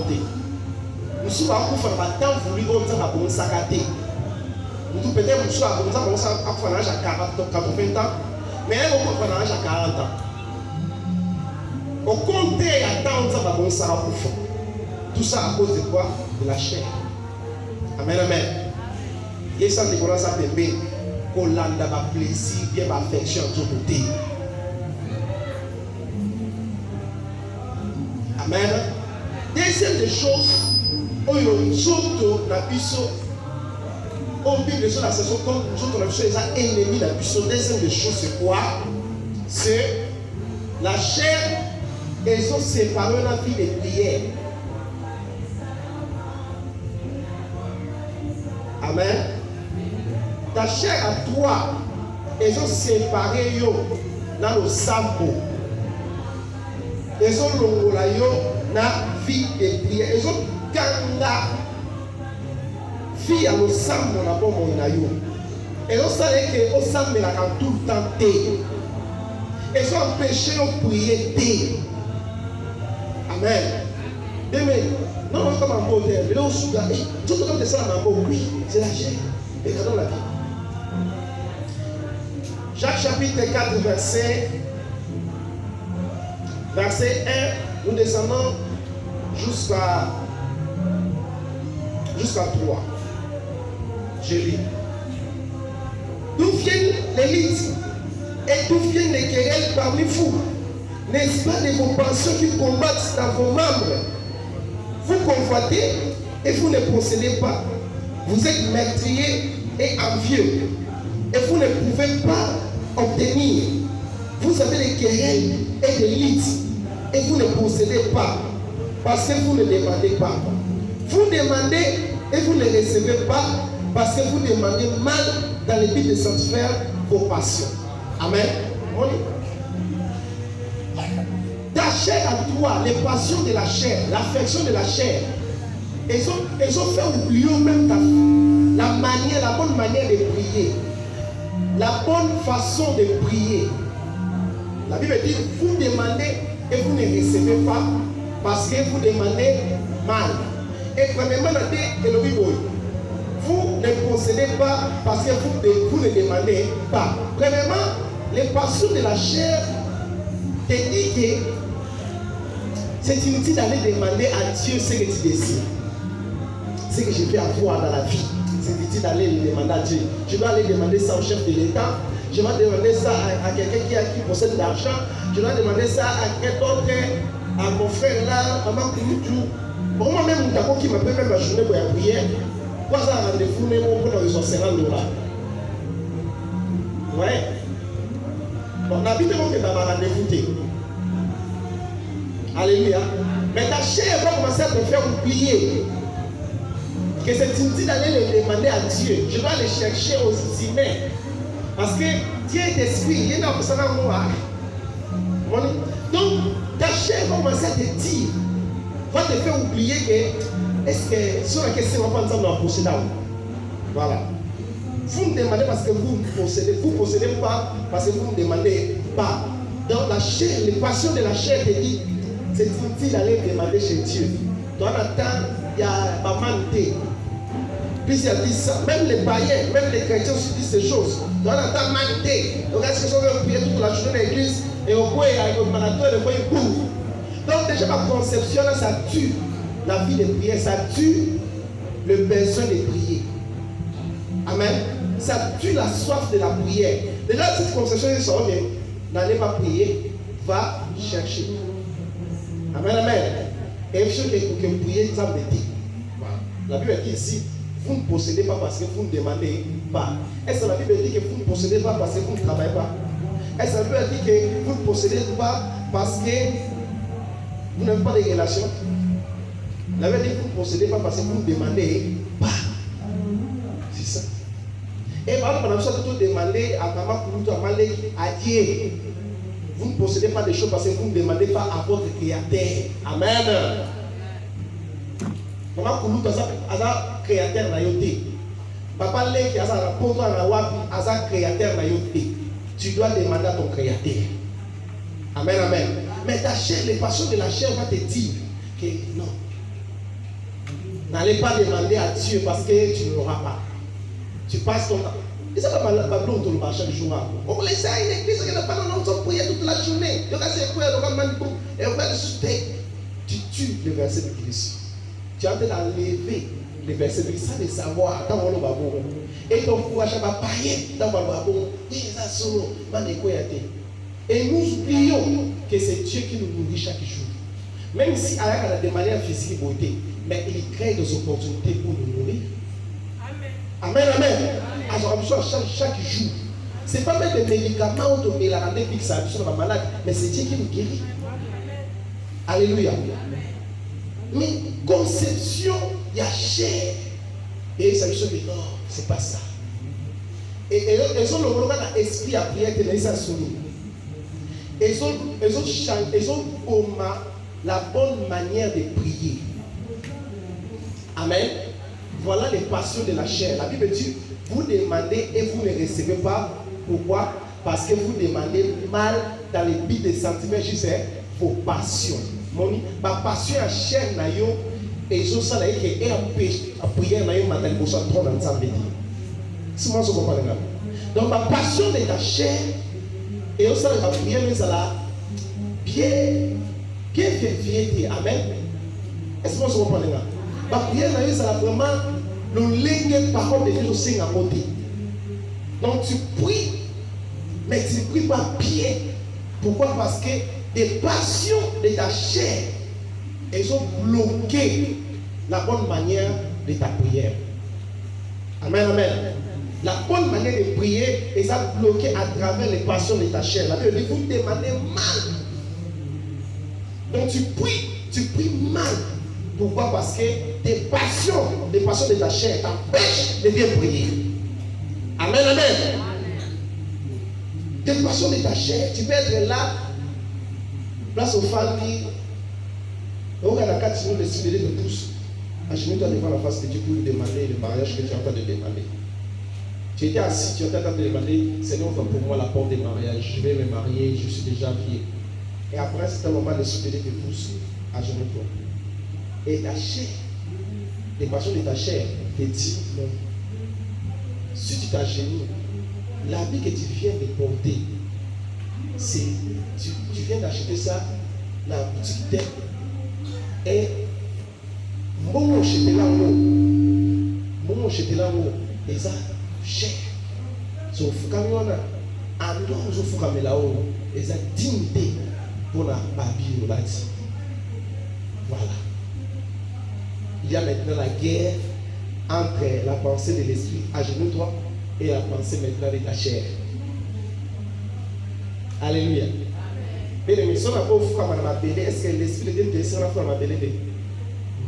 apporter. Nous sommes à temps voulu comme ça pour nous saccater. Nous peut-être nous sommes à comme ça pour nous à 40 ans, mais on peut prendre à 40 ans. Au contraire, il y a tant ça pour nous saccater. Tout ça à cause de quoi? De la chair. Amen, amen. Et ça, c'est pour ça que qu'on a un plaisir, bien affection de côté. Amen. Deuxième des choses, on a la puissance. On vit les choses, la session comme nous autres, on a vu les ennemis de la puissance. Deuxième des choses, c'est quoi? C'est la chair. Elles sont séparées dans la vie des prières. Amen. Ta chair à toi, elles ont séparé dans le sambo. Elles ont l'ongola dans la vie des prières. Elles ont kanga vie à le sambo na bon mon yo. Elles ont savé que au sambo la quand tout le temps té. Elles ont empêché de prier té. Amen. Amen. Non, comme un beau terme. Mais là, on se dit, tout le temps de ça, oui, c'est la chair. Regardons la vie. Jacques chapitre 4, verset 1, nous descendons jusqu'à 3. Je lis. D'où viennent les lits et d'où viennent les querelles parmi vous? N'est-ce pas de vos passions qui combattent dans vos membres? Vous convoitez et vous ne possédez pas. Vous êtes meurtriers et envieux et vous ne pouvez pas obtenir. Vous avez des querelles et des lits et vous ne possédez pas parce que vous ne demandez pas. Vous demandez et vous ne recevez pas parce que vous demandez mal dans le but de satisfaire vos passions. Amen. Ta chair à toi, les passions de la chair, l'affection de la chair, elles ont fait oublier même la bonne manière de prier, la bonne façon de prier. La Bible dit, vous demandez et vous ne recevez pas parce que vous demandez mal. Et premièrement, vous ne possédez pas parce que vous ne demandez pas. Premièrement, les passions de la chair te dit que c'est inutile d'aller demander à Dieu ce que tu décides. Ce que je vais avoir dans la vie. C'est inutile d'aller le demander à Dieu. Je dois aller demander ça au chef de l'État. Je dois demander ça à quelqu'un qui possède de l'argent. Je dois demander ça à quelqu'un d'autre, à mon frère là, à ma tout. Pour moi même, d'abord qui m'appelle même la journée pour la prière. Quoi ça rendez-vous même pour nous $50. Ouais. On habite donc dans un rendez-vous. Alléluia. Mais ta chair va commencer à te faire oublier que c'est inutile d'aller le demander à Dieu. Je dois aller chercher aux humains. Parce que Dieu est esprit. Il y a une personne en moi. Donc, ta chair va commencer à te dire, va te faire oublier que est-ce que sur la question, on va pas nous posséder. Voilà. Vous me demandez parce que vous ne possédez pas parce que vous ne demandez pas. Dans la chair, les passions de la chair te disent, c'est inutile d'aller demander chez Dieu. Dans le temps, il y a pas mal de. Puis il a dit ça, même les païens, même les chrétiens disent ces choses. Dans le temps, mal de. Donc, est-ce que ça veut prier toute la journée dans l'église et au bout, il y a un marathon et au bout, il court. Donc, déjà, ma conception là, ça tue la vie de prière, ça tue le besoin de prier. Amen. Ça tue la soif de la prière. Déjà, cette conception, ils sont bien. N'allez pas prier, va chercher. Amen, amen. Et il faut que vous priez, ça me dit. La Bible dit ici, vous ne possédez pas parce que vous ne demandez pas. Est-ce que la Bible dit que vous ne possédez pas parce que vous ne travaillez pas? Est-ce que la Bible dit que vous ne possédez pas parce que vous n'avez pas de relation? La Bible dit que vous ne possédez pas parce que vous ne demandez pas. C'est ça. Et par exemple, on a surtout demandé à maman Kouloutou, à Dieu. Vous ne possédez pas des choses parce que vous ne demandez pas à votre créateur. Amen. Maman Kouloutou, a créateur na yote. Papa Leki, a rapporté à Wapi, a créateur na yote. Tu dois demander à ton créateur. Amen, amen. Mais ta chair, les passions de la chair va te dire que non. N'allez pas demander à Dieu parce que tu ne l'auras pas. Tu passes ton temps. Et ça va mal dans le marché du jour. On laisse à une église qui n'a pas de prier toute la journée. Donc, c'est quoi? Et on va le soutenir. Tu tues le verset de Christ. Tu as enlevé le verset de Christ sans le savoir. Et ton courage va payer dans le babou. Et nous oublions que c'est Dieu qui nous nourrit chaque jour. Même si a de manière physique beauté, mais il crée des opportunités pour nous nourrir. Amen, amen. Alors, chaque jour. Ce n'est pas même des médicaments ou des mélaranés qui sont malades, mais c'est Dieu qui nous guérit. Alléluia. Mais conception, il y a chair. Et ça veut dire non, c'est pas ça. Et ils ont le esprit à prière, ils ont soumis. Ils ont la bonne manière de prier. Amen. Voilà les passions de la chair. La Bible dit, vous demandez et vous ne recevez pas. Pourquoi? Parce que vous demandez mal dans les buts des sentiments, juste vos passions. Ma passion à chair, et je sais que à prier, donc ma passion de la chair, et on sait que la prière, mais ça l'a bien fait. Amen. Est-ce que vous comprenez? La prière, ça l'a vraiment le ligne parole de Dieu au sein à côté. Donc tu pries, mais tu ne pries pas bien. Pourquoi? Parce que des passions de ta chair, elles ont bloqué la bonne manière de ta prière. Amen, amen. La bonne manière de prier, elles ont bloqué à travers les passions de ta chair. La Bible dit, vous demandez mal. Donc tu pries mal. Pourquoi? Parce que tes passions de ta chair t'empêchent de bien prier. Amen, amen. Tes passions de ta chair, tu peux être là, place aux femmes, on a la carte sinon le ciblé de tous. Achète-toi devant la face de Dieu pour lui demander le mariage que tu es en train de demander. Tu étais assis, tu es en train de demander, Seigneur, ouvre pour moi la porte du mariage, je vais me marier, je suis déjà vieux. Et après, c'est un moment de ciblé de tous. Achète-toi. Et ta chair, les passions de ta chair te disent non. Si tu t'agenouilles, l'habit que tu viens de porter, c'est tu viens d'acheter ça dans la boutique d'elle. Et mon jeté là-haut, et ça, cher. So, Fukamiona, à nous, nous Fukami là-haut, et ça, dignité pour la Bible là. Voilà. Il y a maintenant la guerre entre la pensée de l'esprit, agenouille-toi, et la pensée maintenant de ta chair. Alléluia. Mais les missions n'a pas offert à ma belle. Est-ce que l'esprit de Dieu descend à ma belle?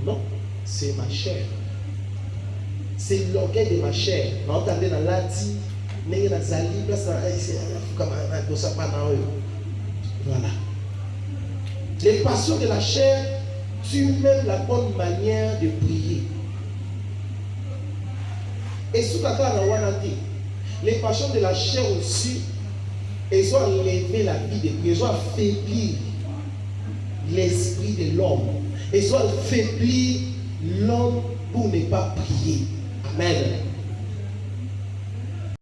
Non, c'est ma chair. C'est l'orgueil de ma chair. On entendait dans l'ati, mais dans la libre, ça voilà. Les passions de la chair tuent même la bonne manière de prier. Et sous la les passions de la chair aussi, elles ont enlevé la vie de prière, elles ont affaibli l'esprit de l'homme, elles ont affaibli l'homme pour ne pas prier. Amen.